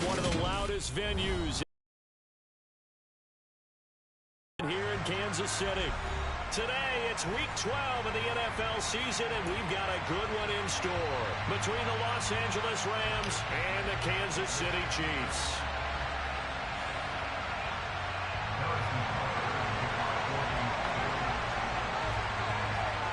one of the loudest venues here in Kansas City. Today, it's Week 12 of the NFL season, and we've got a good one in store between the Los Angeles Rams and the Kansas City Chiefs.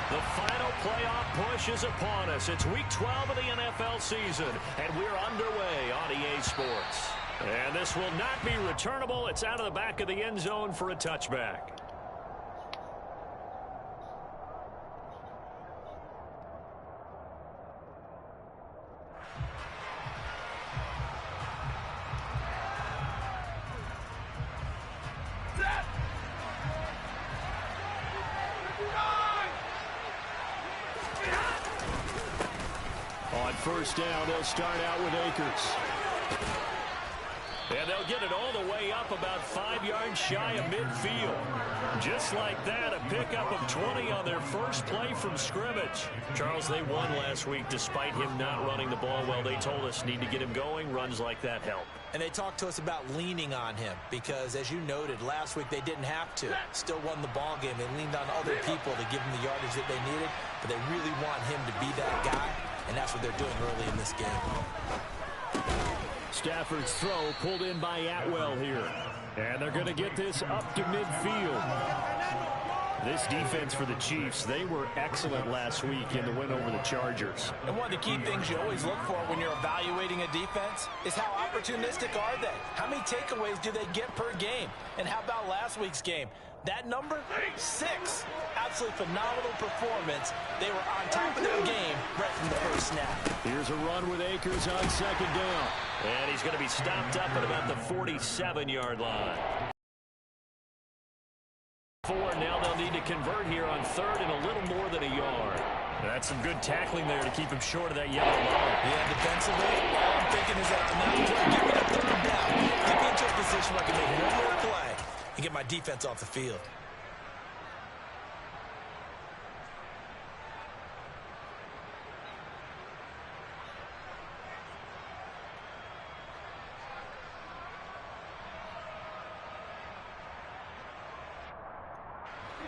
The final playoff push is upon us. It's Week 12 of the NFL season, and we're underway on EA Sports. And this will not be returnable. It's out of the back of the end zone for a touchback. On first down, they'll start out with Akers. And they'll get it all the way up about 5 yards shy of midfield. Just like that, a pickup of 20 on their first play from scrimmage. Charles, they won last week despite him not running the ball well. They told us need to get him going. Runs like that help. And they talked to us about leaning on him because, as you noted, last week they didn't have to. Still won the ball game. They leaned on other people to give them the yardage that they needed, but they really want him to be that guy, and that's what they're doing early in this game. Stafford's throw pulled in by Atwell here. And they're going to get this up to midfield. This defense for the Chiefs, they were excellent last week in the win over the Chargers. And one of the key things you always look for when you're evaluating a defense is how opportunistic are they? How many takeaways do they get per game? And how about last week's game? That number, 6. Absolutely phenomenal performance. They were on top of their game right from the first snap. Here's a run with Akers on second down. And he's going to be stopped up at about the 47-yard line. 4, now they'll need to convert here on third and a little more than a yard. That's some good tackling there to keep him short of that yellow line. Yeah, defensively, all I'm thinking is that on that play, give me that third down. Get me into a position where I can make one more play and get my defense off the field.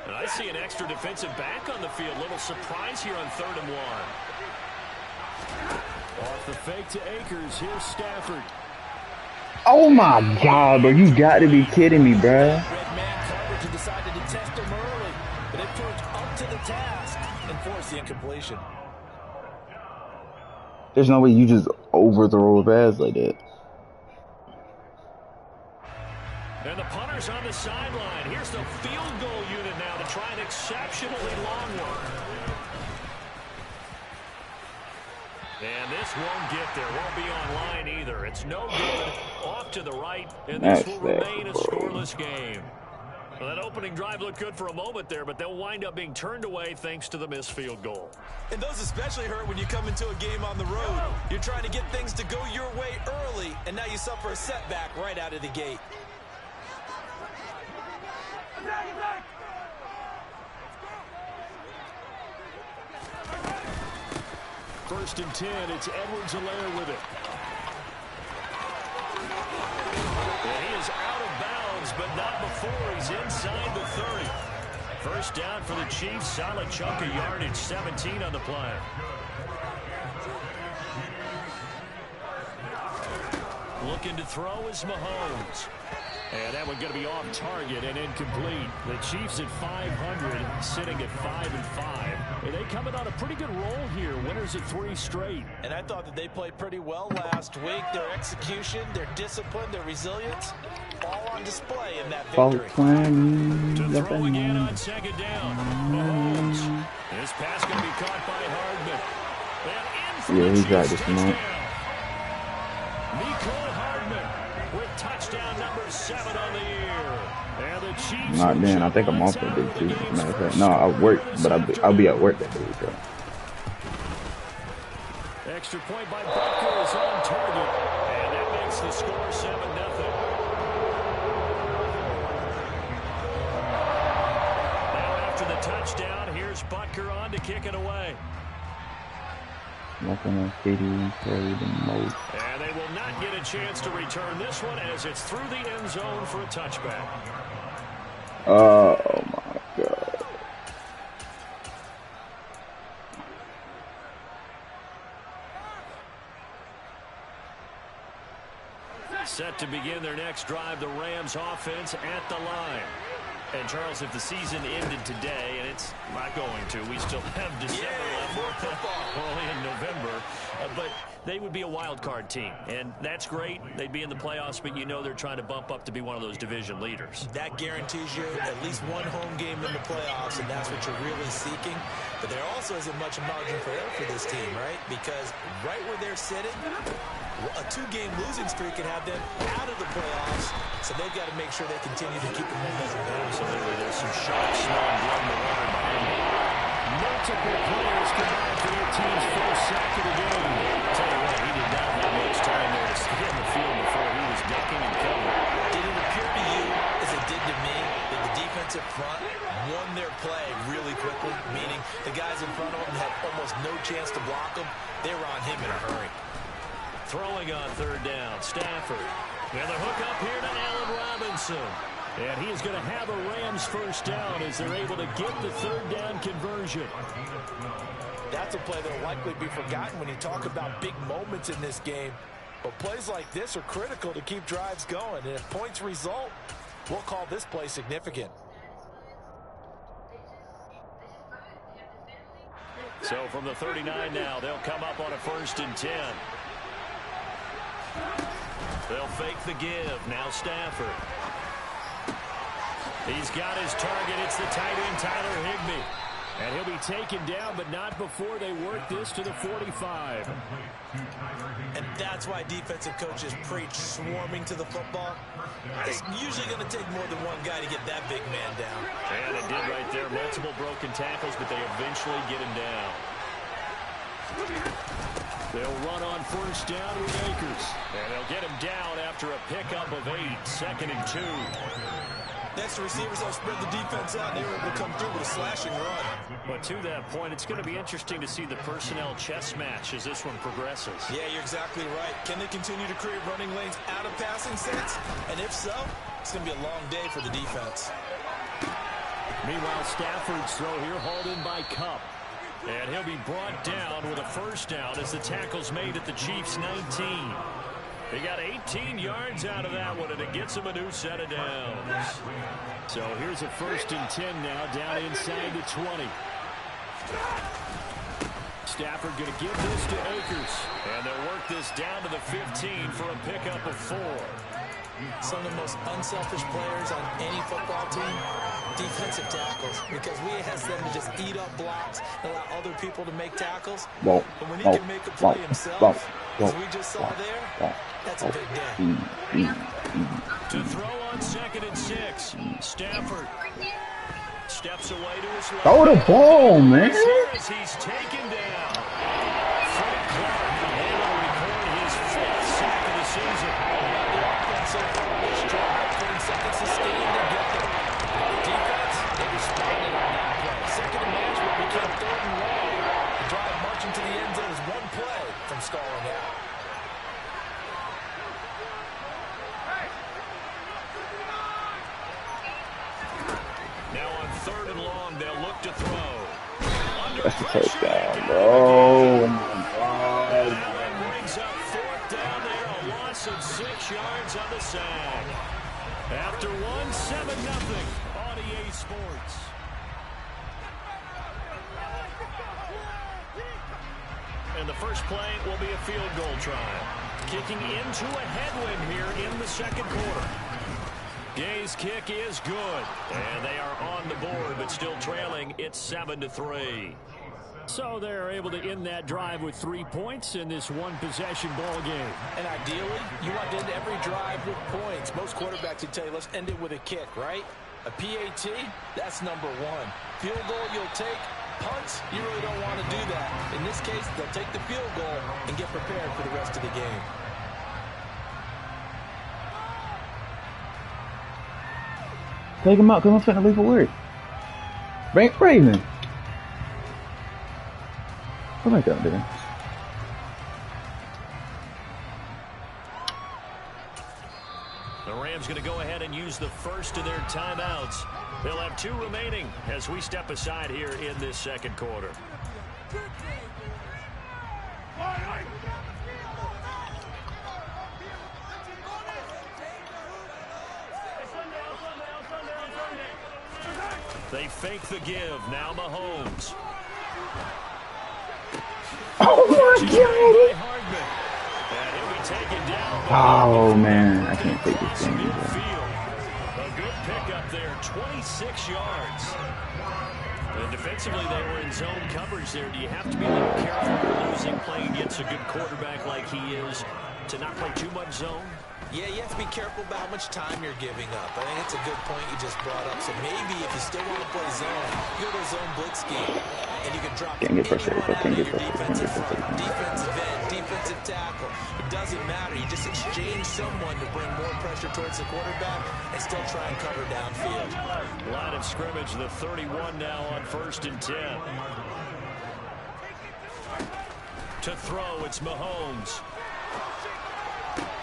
And I see an extra defensive back on the field. Little surprise here on 3rd and 1. Off the fake to Akers. Here's Stafford. Oh my God, bro! You got to be kidding me, bro. Red man coverage and decided to test him early, but it proved up to the task and forced the incompletion. There's no way you just overthrow a pass like that. And the punter's on the sideline. Here's the field goal unit now to try an exceptionally long one. And this won't get there. Won't be online either. It's no good. Off to the right. And this will remain a scoreless game. Well, that opening drive looked good for a moment there, but they'll wind up being turned away thanks to the missed field goal. And those especially hurt when you come into a game on the road. You're trying to get things to go your way early, and now you suffer a setback right out of the gate. First and 10, it's Edwards-Helaire with it. And he is out of bounds, but not before he's inside the 30. First down for the Chiefs, solid chunk of yardage, 17 on the play. Looking to throw is Mahomes. And that one going to be off target and incomplete. The Chiefs at 500, sitting at 5-5. And they coming on a pretty good roll here. Winners at 3 straight. And I thought that they played pretty well last week. Their execution, their discipline, their resilience, all on display in that victory. To throw again on second down. Mahomes. This pass going to be caught by Hardman. And in for the Chiefs touchdown. Touchdown number 7 on the year. And the Chiefs. Nah, man, I think I'm off that day too. Matter of fact, no, I work, but I'll be at work that day, bro. Extra point by Butker is on target, and that makes the score 7-0. Now after the touchdown, here's Butker on to kick it away. Walking on KD and Curry the most. And they will not get a chance to return this one as it's through the end zone for a touchback. Oh my God. Set to begin their next drive, the Rams offense at the line. And Charles, if the season ended today, and it's not going to, we still have December left. We're only in November, but they would be a wild card team, and that's great. They'd be in the playoffs, but you know they're trying to bump up to be one of those division leaders. That guarantees you at least one home game in the playoffs, and that's what you're really seeking. But there also isn't much margin for error for this team, right? Because right where they're sitting, a two-game losing streak can have them out of the playoffs, so they've got to make sure they continue to keep the momentum going. Absolutely. There's some sharp, small blood in the water behind them. Multiple players combined for their team's first sack of the game. Tell you what, he did not have much time there to stay in the field before he was ducking and covering. Did it appear to you, as it did to me, that the defensive front won their play really quickly, meaning the guys in front of them had almost no chance to block them? They were on him in a hurry. Throwing on third down, Stafford. And the hook up here to Allen Robinson. And he is going to have a Rams first down as they're able to get the third down conversion. That's a play that will likely be forgotten when you talk about big moments in this game. But plays like this are critical to keep drives going. And if points result, we'll call this play significant. So from the 39 now, they'll come up on a 1st and 10. They'll fake the give. Now Stafford. He's got his target. It's the tight end, Tyler Higbee. And he'll be taken down, but not before they work this to the 45. And that's why defensive coaches preach swarming to the football. It's usually going to take more than one guy to get that big man down. And it did right there. Multiple broken tackles, but they eventually get him down. They'll run on 1st down with Akers. And they'll get him down after a pickup of 8. 2nd and 2. Next, the receivers have spread the defense out, and they were able to come through with a slashing run. But to that point, it's going to be interesting to see the personnel chess match as this one progresses. Yeah, you're exactly right. Can they continue to create running lanes out of passing sets? And if so, it's going to be a long day for the defense. Meanwhile, Stafford's throw here hauled in by Kupp. And he'll be brought down with a 1st down as the tackle's made at the Chiefs' 19. He got 18 yards out of that one, and it gets him a new set of downs. So here's a 1st and 10 now, down inside the 20. Stafford going to give this to Akers. And they'll work this down to the 15 for a pickup of 4. Some of the most unselfish players on any football team, defensive tackles, because we ask them to just eat up blocks and allow other people to make tackles. But when he can make a play himself, as we just saw there, that's a big day. To throw on 2nd and 6, Stafford steps away to his right. Throw the ball, man. As he's taken down. Frank Clark able to record his 5th sack of the season. So far this drive, 20 seconds to stand and get there. The defense, they responded on that play. 2nd and management became 3rd and long. The drive marching to the end zone is one play from stalling out. Now on 3rd and long, they'll look to throw. Under That's a pressure. touchdown, bro. Oh my God. That brings up 4th down there. A loss of 6 yards on the sack. After 1, 7-0 on EA Sports. And the first play will be a field goal try. Kicking into a headwind here in the 2nd quarter. Gay's kick is good. And they are on the board, but still trailing. It's 7-3. So they're able to end that drive with 3 points in this one-possession ball game. And ideally, you want to end every drive with points. Most quarterbacks would tell you, let's end it with a kick, right? A PAT, that's number 1. Field goal you'll take. Punts, you really don't want to do that. In this case, they'll take the field goal and get prepared for the rest of the game. Take him out, because I'm finna leave for work. Bring Raven. Come back up there. going to go ahead and use the first of their timeouts. They'll have 2 remaining as we step aside here in this second quarter. They fake the give. Now Mahomes. Oh my God! And he'll be taken down. Oh man, I can't take this thing. A good pickup there, 26 yards. And defensively, they were in zone coverage there. Do you have to be a little careful losing, playing against a good quarterback like he is, to not play too much zone? Yeah, you have to be careful about how much time you're giving up. I think it's a good point you just brought up. So maybe if you still want to play zone, you go to a zone blitz scheme, and you can drop anyone out of your defensive front, defensive end, defensive tackle. It doesn't matter. You just exchange someone to bring more pressure towards the quarterback and still try and cover downfield. Line of scrimmage, the 31 now on 1st and 10. To throw, it's Mahomes.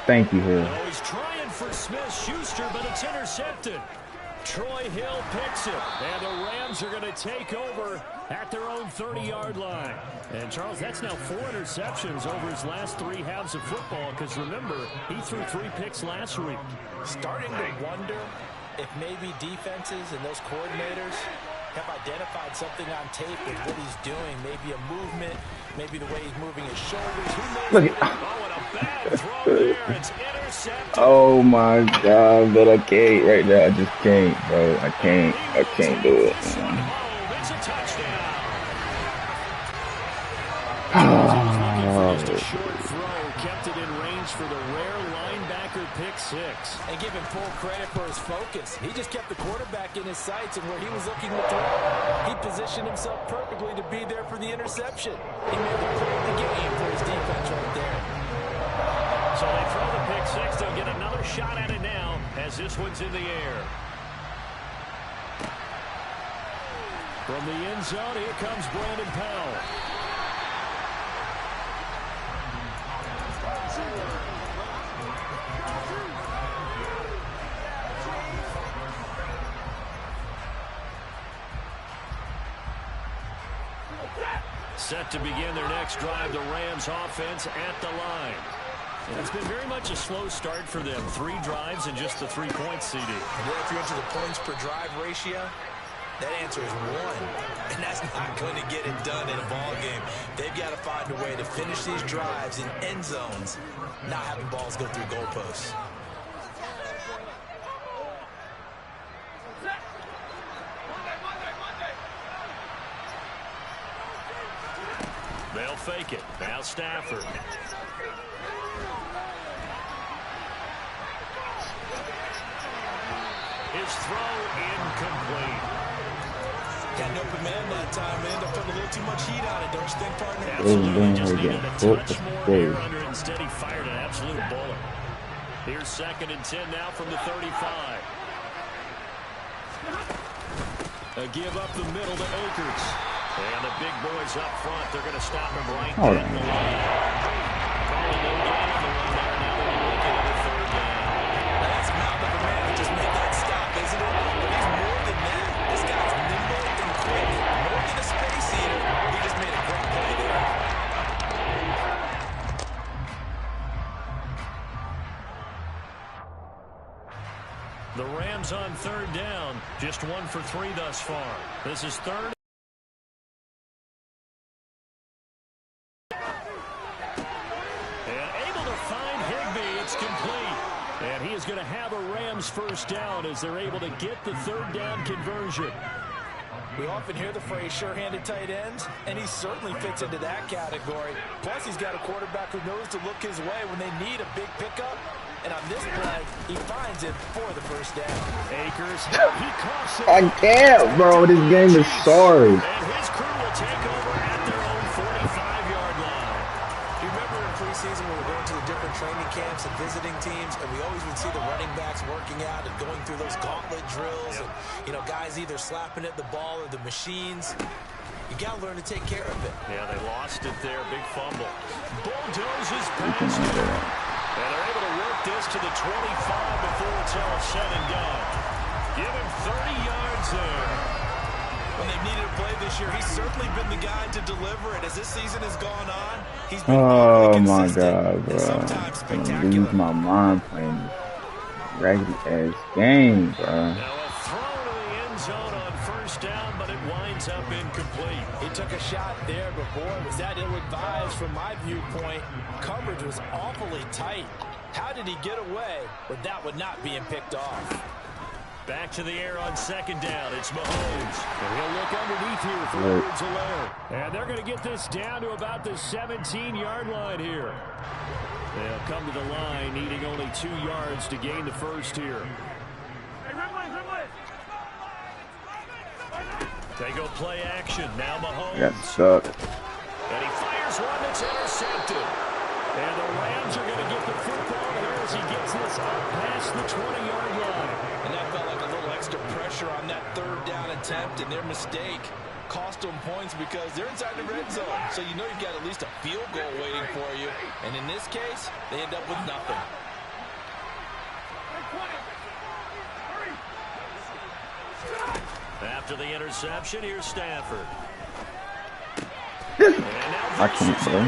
Thank you, Hill. Oh, he's trying for Smith-Schuster, but it's intercepted. Troy Hill picks it, and the Rams are going to take over at their own 30-yard line. And, Charles, that's now 4 interceptions over his last 3 halves of football, because, remember, he threw 3 picks last week. Starting to wonder if maybe defenses and those coordinators have identified something on tape with what he's doing. Maybe a movement, maybe the way he's moving his shoulders. Who knows? Look at, Oh, and a bad throw there. It's intercepted. oh my God, but I can't right now. I just can't, bro. I can't do it. It's a touchdown. Oh. Just a short throw, kept it in range for the rare linebacker pick 6. And give him full credit for his focus. He just kept the quarterback in his sights and where he was looking to throw. He positioned himself perfectly to be there for the interception. He made the play of the game for his defense right there. So they throw the pick 6. They'll get another shot at it now as this one's in the air. From the end zone, here comes Brandon Powell. Set to begin their next drive, the Rams offense at the line. And it's been very much a slow start for them. 3 drives and just the 3 points, CD. Well, if you're into the points per drive ratio, that answer is 1. And that's not going to get it done in a ball game. They've got to find a way to finish these drives in end zones, not having balls go through goalposts. They'll fake it. Now Stafford. His throw incomplete. Got an open man that time, man. They're putting a little too much heat on it, don't you think, partner? Absolutely. Just needed a touch more air under it. Instead, he fired an absolute bullet. Here's 2nd and 10 now from the 35. A give up the middle to Akers. And the big boys up front, they're going to stop him right there in the line. Calling no gain on the run there. Now they're looking at a 3rd down. That's mouth of a man that just made that stop, isn't it? But he's more than that. This guy's nimble and quick. More than a space eater. He just made a great play there. The Rams on 3rd down. Just 1 for 3 thus far. This is 3rd. Is going to have a Rams 1st down as they're able to get the 3rd down conversion. We often hear the phrase sure-handed tight ends, and he certainly fits into that category. Plus, he's got a quarterback who knows to look his way when they need a big pickup. And on this play, he finds it for the 1st down. Akers, he coughs it. I can't, bro. This game is sorry. And his crew will take over at their own 45-yard line. Do you remember in preseason when we were going to the different training camps and visiting teams, and we always would see the running backs working out and going through those gauntlet drills, and, you know, guys either slapping at the ball or the machines. You got to learn to take care of it. Yeah, they lost it there. Big fumble. Bulldozes past it. And they're able to work this to the 25 before it's all said and done. Give him 30 yards there. When they've needed a play this year, he's certainly been the guy to deliver it. As this season has gone on, he's been consistent. God, bro. Sometimes I'm gonna spectacular. lose my mind playing this raggedy-ass game, bro. Now a throw to the end zone on first down, but it winds up incomplete. He took a shot there, but boy, was that ill-advised from my viewpoint. Coverage was awfully tight. How did he get away with that one not being picked off? Back to the air on second down. It's Mahomes. And he'll look underneath here for Edwards-Helaire. And they're going to get this down to about the 17-yard line here. They'll come to the line, needing only 2 yards to gain the first here. They go play action. Now Mahomes. Got stuck. And he fires one that's intercepted. And the Rams are going to get the football here as he gets this up past the 20-yard line. And that felt like a little extra pressure on that third down attempt, and their mistake cost them points because they're inside the red zone. So you know you've got at least a field goal waiting for you. And in this case, they end up with nothing. After the interception, here's Stafford. I can't, bro.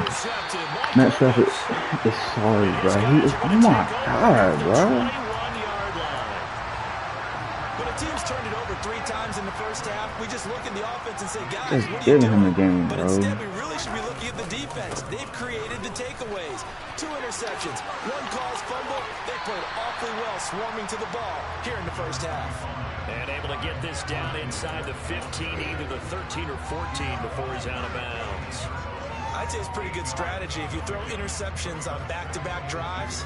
Matt Stafford is sorry, bro. He is, oh my God, bro. When a team's turned it over 3 times in the first half, we just look at the offense and say, guys, Just what are you giving him doing? the game, But bro. instead, we really should be looking at the defense. They've created the takeaways. 2 interceptions, 1 caused fumble. They played awfully well swarming to the ball here in the first half. And able to get this down inside the 15, either the 13 or 14 before he's out of bounds. I'd say it's pretty good strategy. If you throw interceptions on back-to-back drives,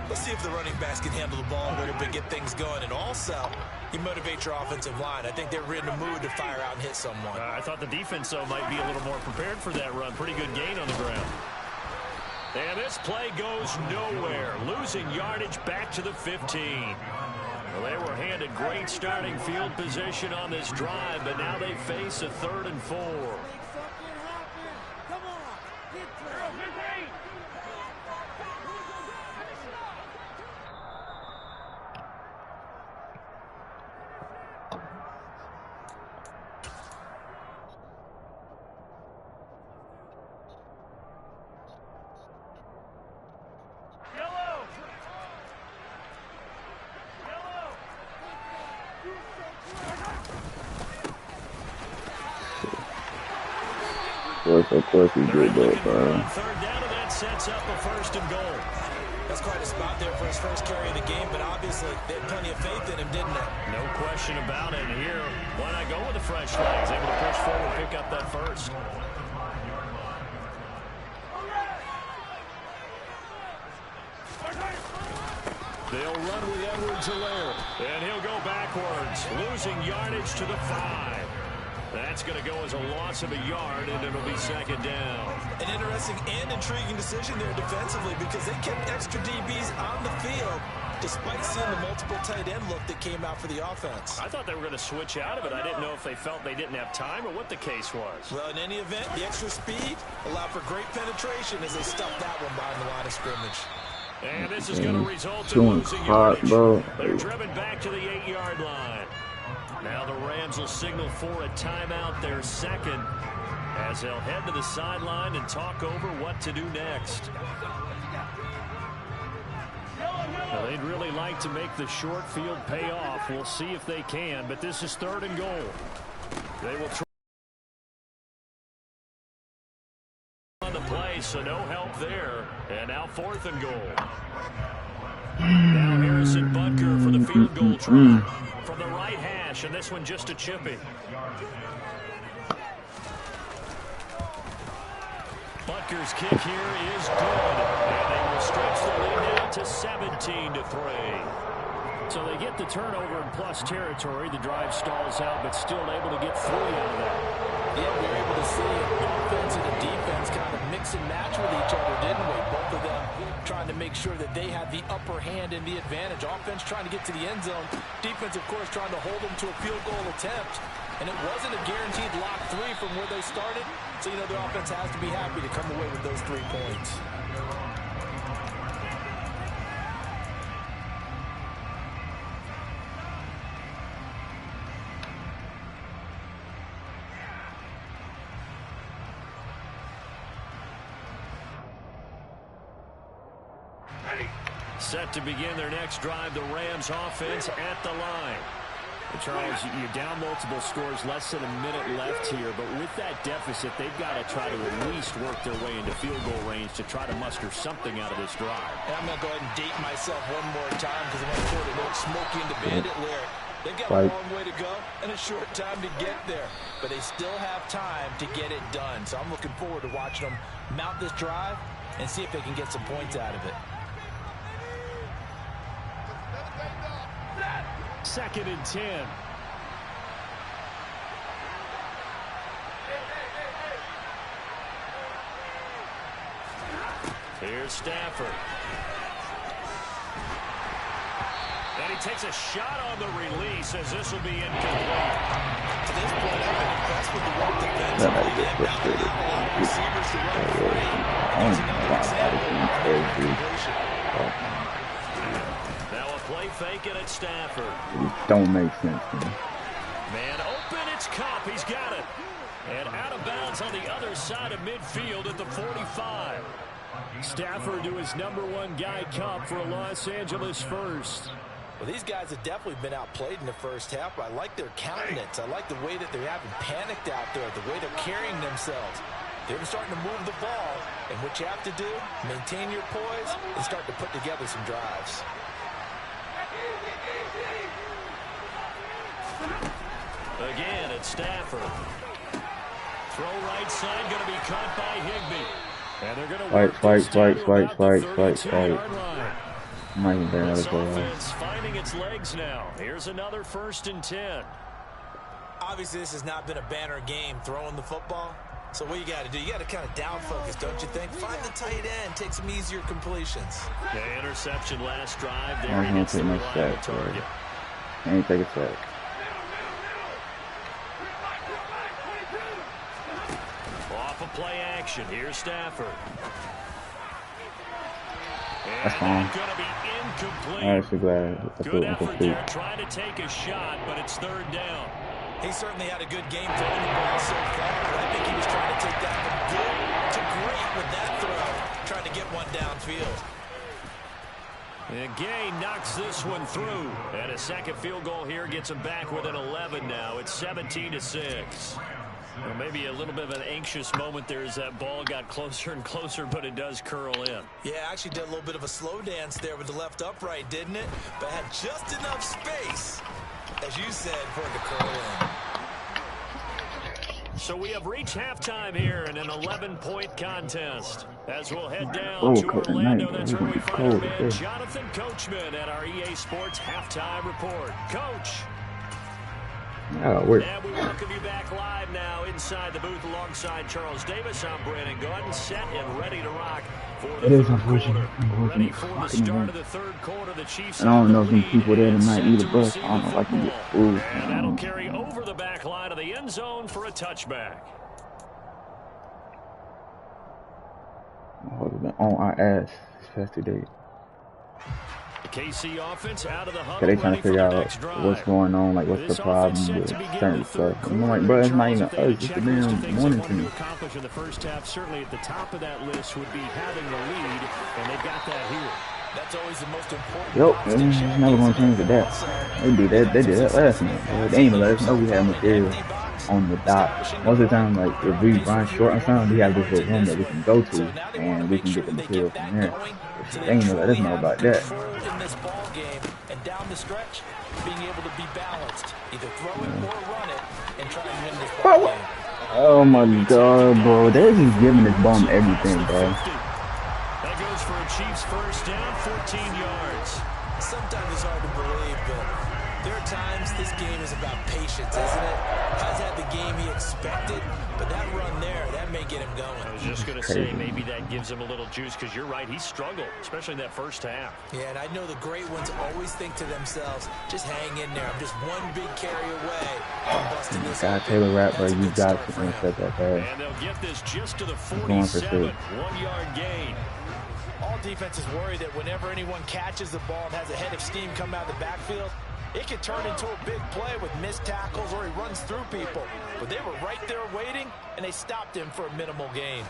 let's see if the running backs can handle the ball a little bit, get things going. And also, you motivate your offensive line. I think they're in the mood to fire out and hit someone. I thought the defense, though, might be a little more prepared for that run. Pretty good gain on the ground. And this play goes nowhere. Losing yardage back to the 15. Well, they were handed great starting field position on this drive, but now they face a 3rd and 4. Of course he did that, bro. 3rd down, and that sets up a 1st and goal. That's quite a spot there for his first carry of the game, but obviously they had plenty of faith in him, didn't they? No question about it. Here, why not go with the fresh legs? Able to push forward, pick up that first. They'll run with Edwards-Helaire, and he'll go backwards, losing yardage to the 5. That's going to go as a loss of a yard, and it'll be 2nd down. An interesting and intriguing decision there defensively because they kept extra DBs on the field despite seeing the multiple tight end look that came out for the offense. I thought they were going to switch out of it. I didn't know if they felt they didn't have time or what the case was. Well, in any event, the extra speed allowed for great penetration as they stuffed that one behind the line of scrimmage. And this is going to result in losing yardage. They're driven back to the 8-yard line. Now the Rams will signal for a timeout, their 2nd, as they'll head to the sideline and talk over what to do next. Now, they'd really like to make the short field pay off. We'll see if they can, but this is 3rd and goal. They will try on the play, so no help there. And now 4th and goal. Now Harrison Butker for the field goal try from the right hash, and this one just a chippy. Butker's kick here is good, and they will stretch the lead now to 17-3. So they get the turnover in plus territory. The drive stalls out, but still able to get 3 out of that. Yeah, we were able to see offense and the defense kind of mix and match with each other, didn't we? Both of them trying to make sure that they had the upper hand and the advantage. Offense trying to get to the end zone. Defense, of course, trying to hold them to a field goal attempt. And it wasn't a guaranteed lock 3 from where they started. So, you know, the offense has to be happy to come away with those 3 points. Set to begin their next drive, the Rams offense at the line. Charles, you're down multiple scores, less than a minute left here, but with that deficit, they've got to try to at least work their way into field goal range to try to muster something out of this drive. And I'm going to go ahead and date myself one more time because I want to quote an old Smokey and the Bandit lyric. They've got a long way to go and a short time to get there, but they still have time to get it done. So I'm looking forward to watching them mount this drive and see if they can get some points out of it. 2nd and 10. Here's Stafford. And he takes a shot on the release as this will be incomplete. To this point, I've been impressed with the work defensively. They've got a lot of receivers to run free. Using them for example. Now a play fake it at Stafford. It don't make sense to me. Man open, it's Cup. He's got it. And out of bounds on the other side of midfield at the 45. Stafford to his #1 guy, Cup, for a Los Angeles first. Well, these guys have definitely been outplayed in the first half, but I like their countenance. I like the way that they're having panicked out there, the way they're carrying themselves. They're starting to move the ball, and what you have to do, maintain your poise and start to put together some drives. Again, it's Stafford. Throw right side, going to be caught by Higbee. And they're going to work this time about the 32-yard line. This offense finding its legs now. Here's another 1st and 10. Obviously, this has not been a banner game throwing the football. So what you got to do, you got to kind of down focus, don't you think? Find the tight end, take some easier completions. The interception last drive there against the reliable target. Ain't take a sack. Off of play action, here's Stafford. That's fine. I'm actually glad that's Good effort incomplete. there, trying to take a shot, but it's 3rd down. He certainly had a good game throwing the ball so far, but I think he was trying to take that from good to great with that throw, trying to get one downfield. And Gay knocks this one through. And a second field goal here gets him back within 11 now. It's 17-6. Well, maybe a little bit of an anxious moment there as that ball got closer and closer, but it does curl in. Yeah, actually did a little bit of a slow dance there with the left upright, didn't it? But had just enough space, as you said, for it to curl in. So we have reached halftime here in an 11-point contest. As we'll head down to Orlando, that's where we find our man Jonathan Coachman at our EA Sports Halftime Report. Coach. Yeah, we're... And we welcome you back live now inside the booth alongside Charles Davis. I'm Brandon Gunn, set and ready to rock for the third quarter. Ready for the start of the third quarter. The Chiefs. And I don't know if some people there tonight either, but I don't know if I can get food. And that'll carry over the back line of the end zone for a touchback. I've been on our ass this past 2 days. The KC offense out of the huddle, So they trying to figure out what's going on, like what's the problem with certain stuff. And I'm like, bro, it's not even us, it's the damn morning team. Accomplish in the first half, certainly at the top of that list would be having the lead, and they've got that here. That's always the most important. Yep, they're never going to change the that. They did that. They did that last night. They ain't even let us know we had material on the dot. Most of the time, like if we run short on something, we have this little room that we can go to and we can get the material from there. They ain't even let us know about that. In this ball game and down the stretch, being able to be balanced, either throw it or run it, and try and win this ball game. Oh my God, bro! They're just giving this bum everything, bro. That goes for a Chiefs first down, 14 yards. Sometimes it's hard to believe, but there are times this game is about patience, isn't it? Has had the game he expected, but that run there, that may get him going. I was just going to say, maybe that gives him a little juice, because you're right, he struggled, especially in that first half. Yeah, and I know the great ones always think to themselves, just hang in there. I'm just one big carry away from busting this. God, Taylor Rapp, bro, you got to intercept that pass. And they'll get this just to the 47, 1-yard gain. All defenses worry that whenever anyone catches the ball and has a head of steam come out of the backfield, it can turn into a big play with missed tackles or he runs through people. But they were right there waiting, and they stopped him for a minimal gain.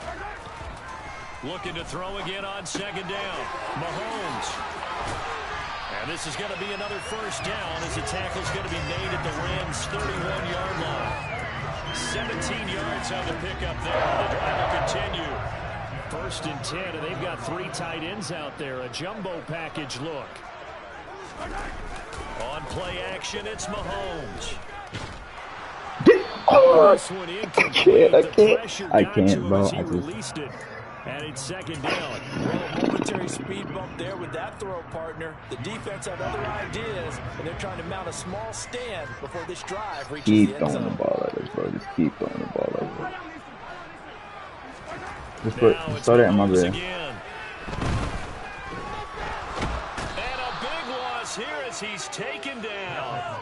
Looking to throw again on second down. Mahomes. And this is going to be another first down as the tackle's going to be made at the Rams' 31-yard line. 17 yards on the pickup there. The drive will continue. 1st and 10, and they've got 3 tight ends out there. A jumbo package look. On play action, it's Mahomes. Oh, This one incomplete. I can't, bro. He released it. And it's second down. Well, momentary speed bump there with that throw, partner. The defense had other ideas, and they're trying to mount a small stand before this drive reaches Keep the end throwing the zone. ball like this, bro. Just keep throwing the ball like this. Just throw that in my bed. Again. And a big loss here as he's taken down.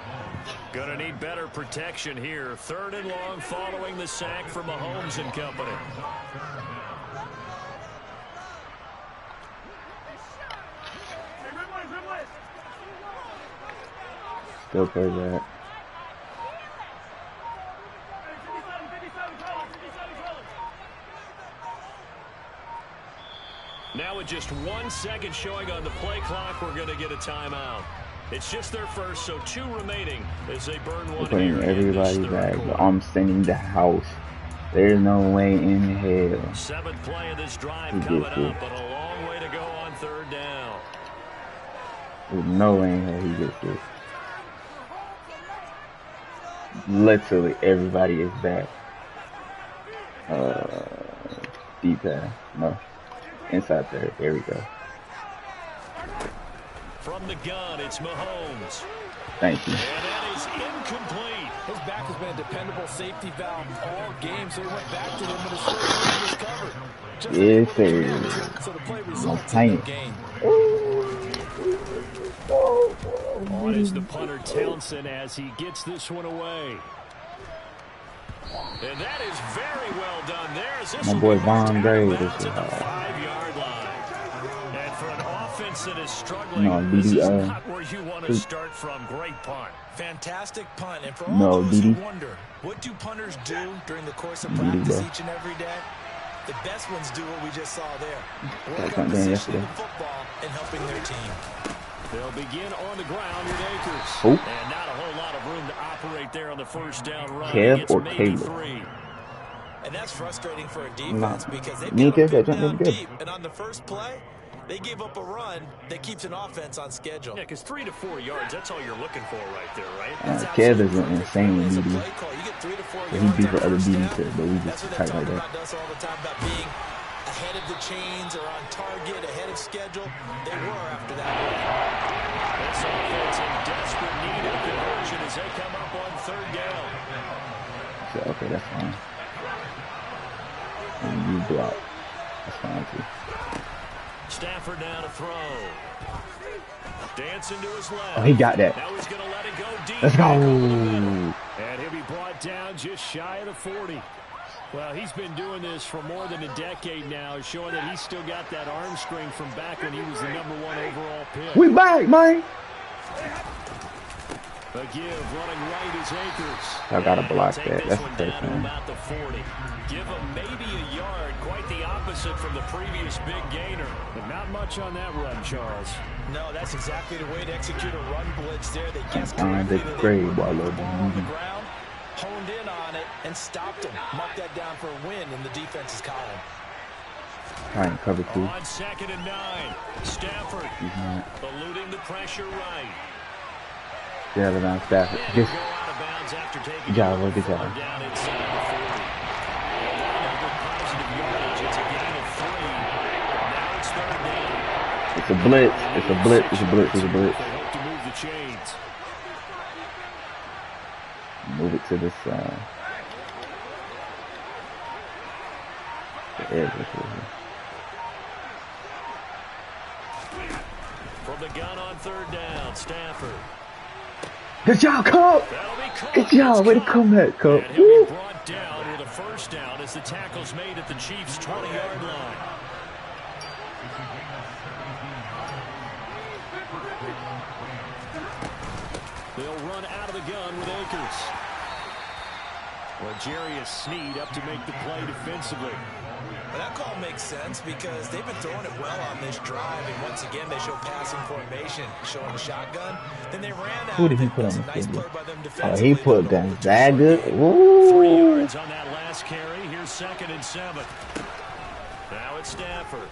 Gonna need better protection here. 3rd and long following the sack for Mahomes and company. Still play that. Now with just 1 second showing on the play clock, we're going to get a timeout. It's just their first, so 2 remaining as they burn one Putting here. everybody back. I'm sending the house. There's no way in hell. 7th play of this drive coming up, but a long way to go on 3rd down. There's no way in hell he gets this. Literally everybody is back. Deep pass. No. Inside there. There we go. From the gun, it's Mahomes. Thank you. And that is incomplete. His back has been a dependable safety valve all game, so he went back to him and his first was covered. Just Yes, like sir. so the play results Tiny. in the game. On is the punter Townsend as he gets this one away. And that is very well done there. As this My boy Von Gray. at the 5-yard line. And for an offense that is struggling, No, this is DD, not where you want to start from. Great punt. Fantastic punt. And for all No, those who DD. wonder, what do punters do during the course of practice bro. each and every day? The best ones do what we just saw there. That's Work on not damn positioning yesterday. the football and helping their team. They'll begin on the ground with Akers. Who? And not a whole lot of room to operate there on the first down run. Kev It's or maybe Caleb? 3. And that's frustrating for a defense because they've Me got and a Kev big got down jumped in deep. And on the first play, they gave up a run that keeps an offense on schedule. Yeah, because 3 to 4 yards, that's all you're looking for right there, right? Kev is an insane It's a DD. play call. You get 3 to 4 He yards beat on for other first DDs down. too, but we That's just what tight they like talk that. about us all the time about being ahead of the chains or on target, ahead of schedule. They were after that play. This offense in desperate need of conversion as they come up on 3rd down. So, okay, that's fine. And you block. That's fine too. Stafford down to throw. Dancing to his left. Oh, he got that. Now he's going to let it go deep. Let's go. And he'll be brought down just shy of the 40. Well, he's been doing this for more than a decade now, showing that he's still got that arm strength from back when he was the #1 overall pick. We back, man. A give running right is Akers. I gotta block Take that. this That's one the down first to one. about the 40. Give him maybe a yard. Quite the opposite from the previous big gainer. But not much on that run, Charles. No, that's exactly the way to execute a run blitz there. They guessed I'm correctly the that they grade put while the they're ball on the moving. ground, honed in on it, and stopped him. Marked that down for a win in the defense's column. Trying to cover 2. On 2nd and 9. Stafford He's not. eluding the pressure right. Yeah, but I'm Stafford. And Just he'll go out of bounds after taking good job, it good far job. down inside the 40. Another positive yardage. It's a gain of 3. Now it's 3rd down. It's a blitz. It's a blitz. It's a blitz. It's a blitz. They hope to move the chains. Move it to this side. The edge is here. From the gun on 3rd down, Stafford. Good job, Cup. That'll be caught. Good job. Way to come back, Cup. And he'll Woo. be brought down with a first down as the tackle's made at the Chiefs' 20-yard line. They'll run out of the gun with Akers. Well, Jarius Sneed up to make the play defensively. Well, that call makes sense because they've been throwing it well on this drive, and once again they show passing formation, showing the shotgun. Then they ran out. Who did he put on the Nice field? play by them Oh, defensively. he put Gonzaga. 3 Ooh. yards on that last carry. Here's 2nd and 7. Now it's Stafford.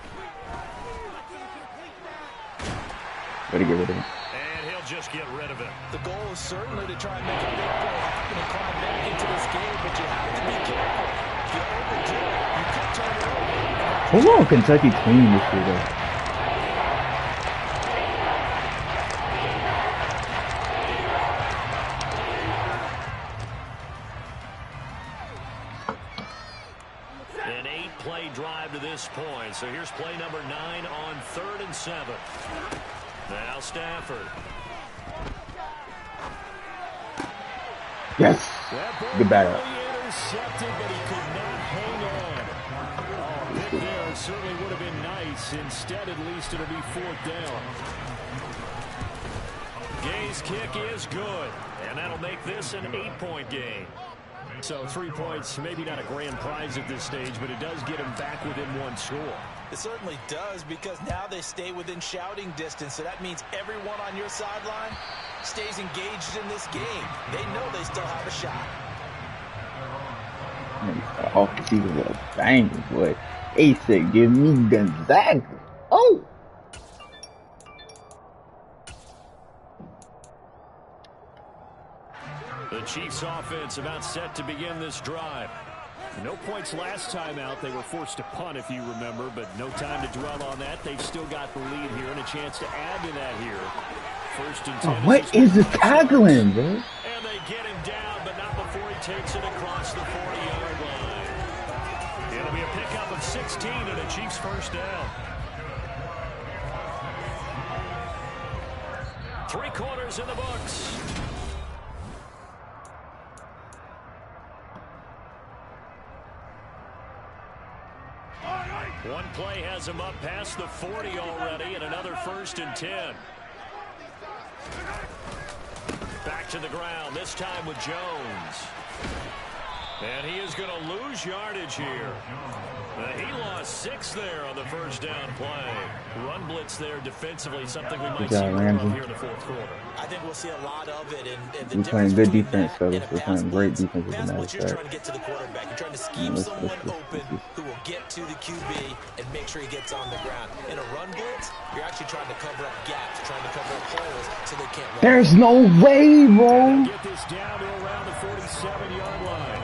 Better get rid of him. And he'll just get rid of it. The goal is certainly to try and make a big play happen and climb back into this game, but you have to be careful. If you overdo it, you could turn it over. Who's on Kentucky team this year, though? An 8-play drive to this point. So here's play number 9 on 3rd and 7. Now Stafford. Yes. Good battle. Intercepted, but he could not hang on. Oh, a pick there certainly would have been nice. Instead, at least it'll be 4th down. Gay's kick is good, and that'll make this an 8-point game. So 3 points, maybe not a grand prize at this stage, but it does get him back within 1 score. It certainly does, because now they stay within shouting distance, so that means everyone on your sideline stays engaged in this game. They know they still have a shot. Off the season with a bang, boy. He said, give me Gonzaga. Oh! The Chiefs offense about set to begin this drive. No points last time out. They were forced to punt, if you remember, but no time to dwell on that. They've still got the lead here and a chance to add to that here. 1st and 10. Oh, what is this tackling, bro? And they get him down, but not before he takes it across the 40-yard line. It'll be a pickup of 16 and a Chiefs 1st down. 3 quarters in the books. One play has him up past the 40 already, and another 1st and 10. Back to the ground, this time with Jones. And he is going to lose yardage here. He lost 6 there on the 1st down play. Run blitz there defensively, something we might see more of here in the 4th quarter. I think we'll see a lot of it. And We're playing good defense, fellas. We're playing great defense, as a matter of what you're trying fact. to get to the quarterback. You're trying to scheme someone open who will get to the QB and make sure he gets on the ground. In a run blitz, you're actually trying to cover up gaps, trying to cover up holes so they can't run. There's no way, bro. Get this down to around the 47-yard line.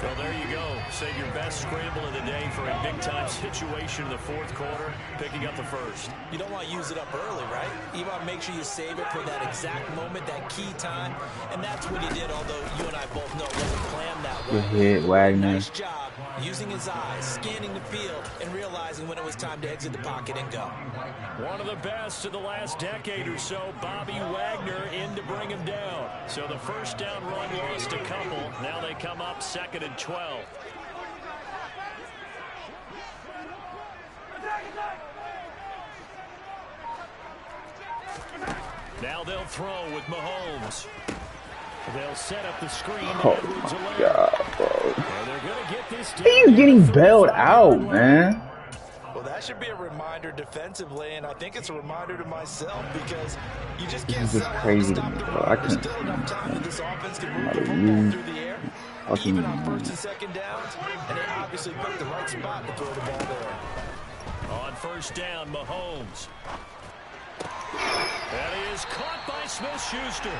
Well, there you go. Save your best scramble of the day for a big-time situation in the 4th quarter, picking up the 1st. You don't want to use it up early, right? You want to make sure you save it for that exact moment, that key time. And that's what he did, although you and I both know it wasn't planned that way. Good hit, Wagner. Nice job using his eyes, scanning the field, and realizing when it was time to exit the pocket and go. One of the best of the last decade or so, Bobby Wagner in to bring him down. So the 1st down run lost a couple. Now they come up 2nd and 12. Now they'll throw with Mahomes. They'll set up the screen. Oh, my God, bro. They're going to get this. He's getting bailed out, man. Well, that should be a reminder defensively, and I think it's a reminder to myself because you just can't This is settle for crazy to stop me, the bro. run. I There's can't. still enough time that this offense can move the Like, football through the air, fucking even on 1st and 2nd downs, and they obviously picked the right spot to throw the ball there. On 1st down, Mahomes. And he is caught by Smith-Schuster.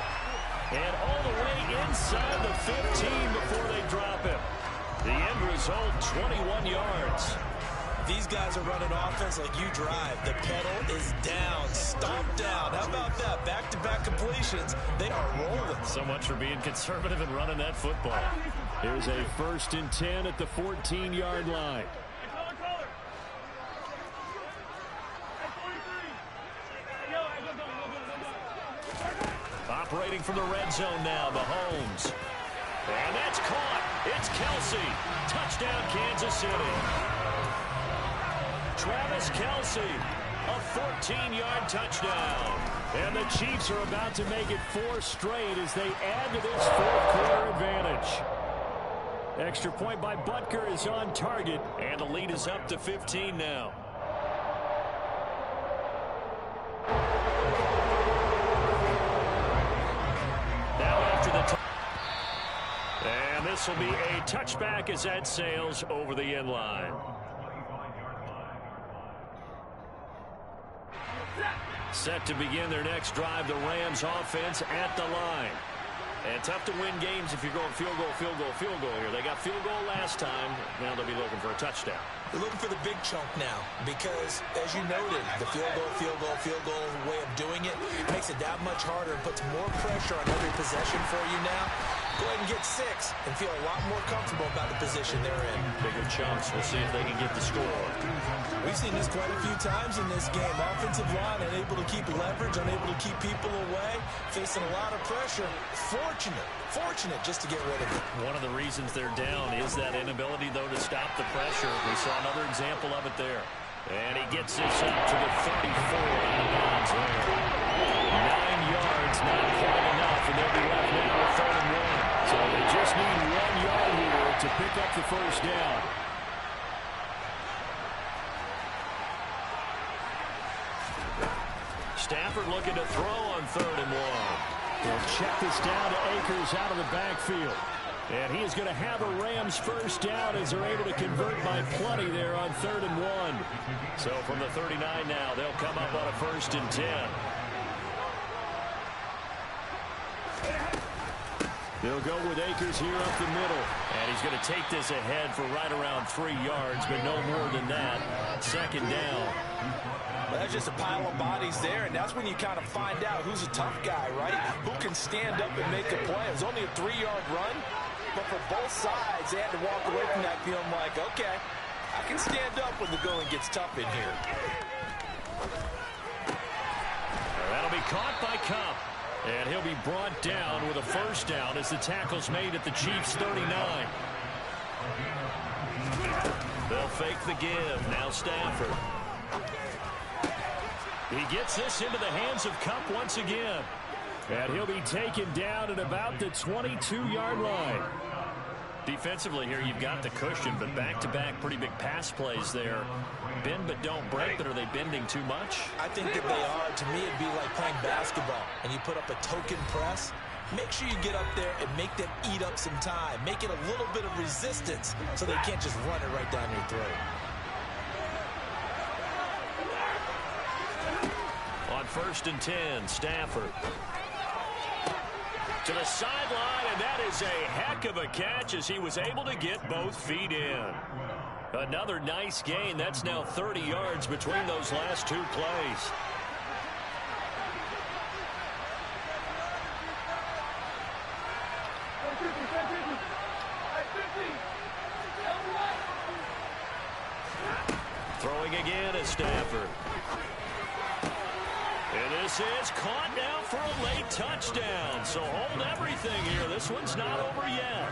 And all the way inside the 15 before they drop him. The end result, 21 yards. These guys are running offense like you drive. The pedal is down, stomped down. How about that? Back-to-back completions. They are rolling. So much for being conservative and running that football. Here's a 1st and 10 at the 14-yard line. Operating from the red zone now, Mahomes. And that's caught. It's Kelsey. Touchdown, Kansas City. Travis Kelsey, a 14-yard touchdown. And the Chiefs are about to make it 4 straight as they add to this 4th quarter advantage. Extra point by Butker is on target, and the lead is up to 15 now. Now after the and this will be a touchback as that sails over the end line. Set to begin their next drive, the Rams offense at the line. And tough to win games if you're going field goal, field goal, field goal here. They got field goal last time. Now they'll be looking for a touchdown. They're looking for the big chunk now because, as you noted, the field goal way of doing it makes it that much harder and puts more pressure on every possession for you now. Go ahead and get 6 and feel a lot more comfortable about the position they're in. Bigger chunks. We'll see if they can get the score. We've seen this quite a few times in this game. Offensive line unable to keep leverage, unable to keep people away, facing a lot of pressure. Fortunate just to get rid of it. One of the reasons they're down is that inability, though, to stop the pressure. We saw another example of it there. And he gets this up to the 34 out of bounds there. 9 yards, not quite enough, and they'll be left now with 3rd and 1. So they just need 1 yard here to pick up the first down. Stafford looking to throw on 3rd and 1. He'll check this down to Akers out of the backfield. And he is going to have a Rams first down as they're able to convert by plenty there on 3rd and 1. So from the 39 now, they'll come up on a 1st and 10. They'll go with Akers here up the middle. And he's going to take this ahead for right around 3 yards, but no more than that. 2nd down. Well, that's just a pile of bodies there, and that's when you kind of find out who's a tough guy, right? Who can stand up and make a play. It was only a 3-yard run, but for both sides, they had to walk away from that feeling like, okay, I can stand up when the going gets tough in here. That'll be caught by Cup. And he'll be brought down with a first down as the tackle's made at the Chiefs' 39. They'll fake the give. Now Stafford. He gets this into the hands of Cup once again. And he'll be taken down at about the 22-yard line. Defensively here, you've got the cushion, but back-to-back pretty big pass plays there. Bend but don't break, but are they bending too much? I think that they are. To me, it'd be like playing basketball, and you put up a token press. Make sure you get up there and make them eat up some time. Make it a little bit of resistance so they can't just run it right down your throat. On 1st and 10, Stafford. To the sideline, and that is a heck of a catch as he was able to get both feet in. Another nice gain. That's now 30 yards between those last 2 plays. Throwing again is Stafford. And this is caught now for a late touchdown. So hold everything here. This one's not over yet.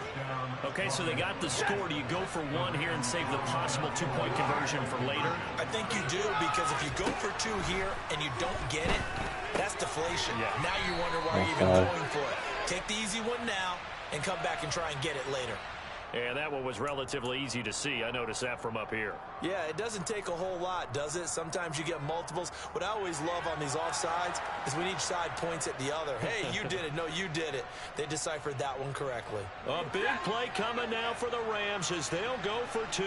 Okay, so they got the score. Do you go for 1 here and save the possible 2-point conversion for later? I think you do, because if you go for 2 here and you don't get it, that's deflation. Yeah. Now you wonder why you're even going for it. Take the easy one now and come back and try and get it later. And that one was relatively easy to see. I noticed that from up here. Yeah, it doesn't take a whole lot, does it? Sometimes you get multiples. What I always love on these offsides is when each side points at the other. Hey, you did it. No, you did it. They deciphered that one correctly. A big play coming now for the Rams as they'll go for 2.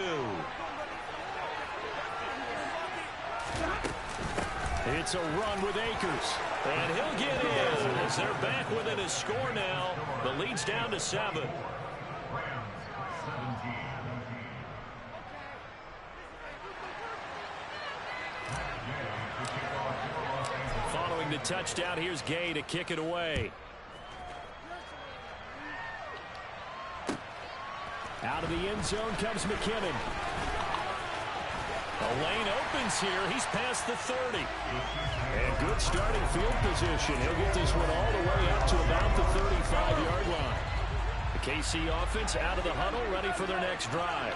It's a run with Akers. And he'll get in as they're back within a score now. The lead's down to 7. Following the touchdown, here's Gay to kick it away. Out of the end zone comes McKinnon. The lane opens here. He's past the 30. And good starting field position. He'll get this one all the way up to about the 35-yard line. The KC offense out of the huddle, ready for their next drive.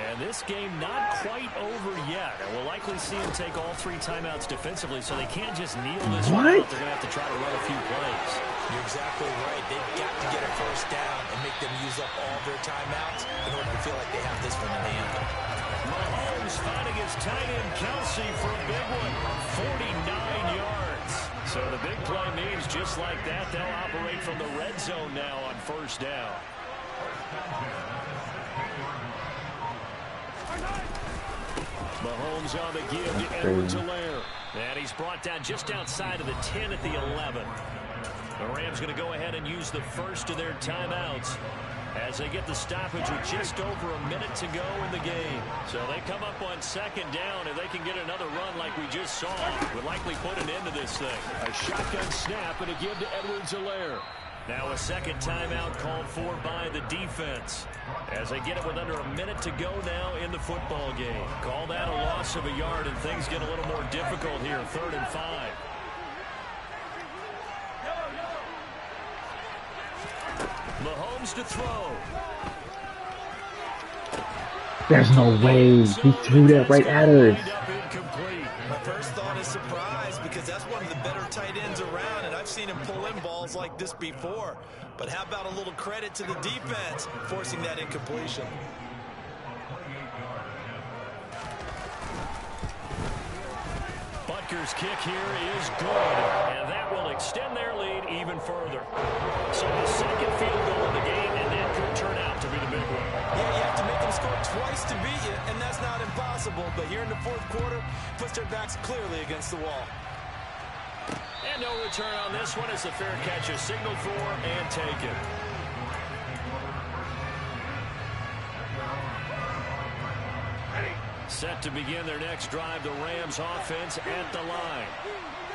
And this game not quite over yet. And we'll likely see them take all 3 timeouts defensively, so they can't just kneel this one out. They're going to have to try to run a few plays. You're exactly right. They've got to get a first first down and make them use up all their timeouts in order to feel like they have this one in hand. Mahomes finding his tight end Kelsey for a big one, 49 yards. So the big play means just like that, they'll operate from the red zone now on first down. Mahomes on the give to Edwards-Helaire. And he's brought down just outside of the 10 at the 11. The Rams going to go ahead and use the first of their timeouts as they get the stoppage with just over a minute to go in the game. So they come up on second down. If they can get another run like we just saw, would likely put an end to this thing. A shotgun snap and a give to Edwards-Helaire. Now a second timeout called for by the defense as they get it with under a minute to go now in the football game. Call that a loss of a yard, and things get a little more difficult here, 3rd and 5. Mahomes to throw. There's no way he threw that right at us. My first thought is surprise, because that's one of the better tight ends around, and I've seen him pull in balls like this before. But how about a little credit to the defense forcing that incompletion? Butker's kick here is good, and that will extend their lead even further. So the second field goal in the game, and that could turn out to be the big one. Yeah, you have to make them score twice to beat you, and that's not impossible. But here in the fourth quarter, puts their backs clearly against the wall. And no return on this one as the fair catch is signaled for and taken. Set to begin their next drive, the Rams offense at the line.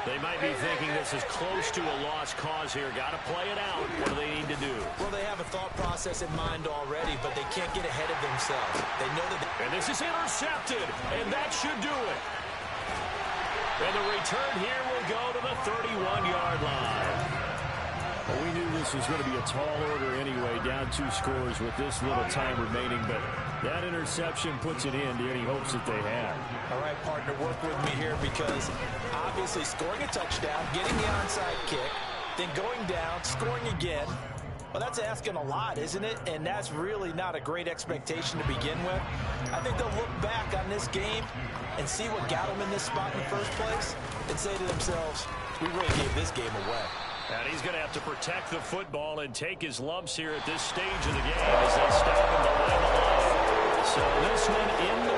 They might be thinking this is close to a lost cause here. Got to play it out. What do they need to do? Well, they have a thought process in mind already, but they can't get ahead of themselves. They know that. And this is intercepted, and that should do it. And the return here will go to the 31-yard line. Well, we knew this was going to be a tall order anyway, down 2 scores with this little time remaining, but that interception puts it into any hopes that they had. All right, partner, work with me here, because obviously scoring a touchdown, getting the onside kick, then going down, scoring again. Well, that's asking a lot, isn't it? And that's really not a great expectation to begin with. I think they'll look back on this game and see what got them in this spot in the first place and say to themselves, we really gave this game away. And he's going to have to protect the football and take his lumps here at this stage of the game as they stop him behind the line. So this one in the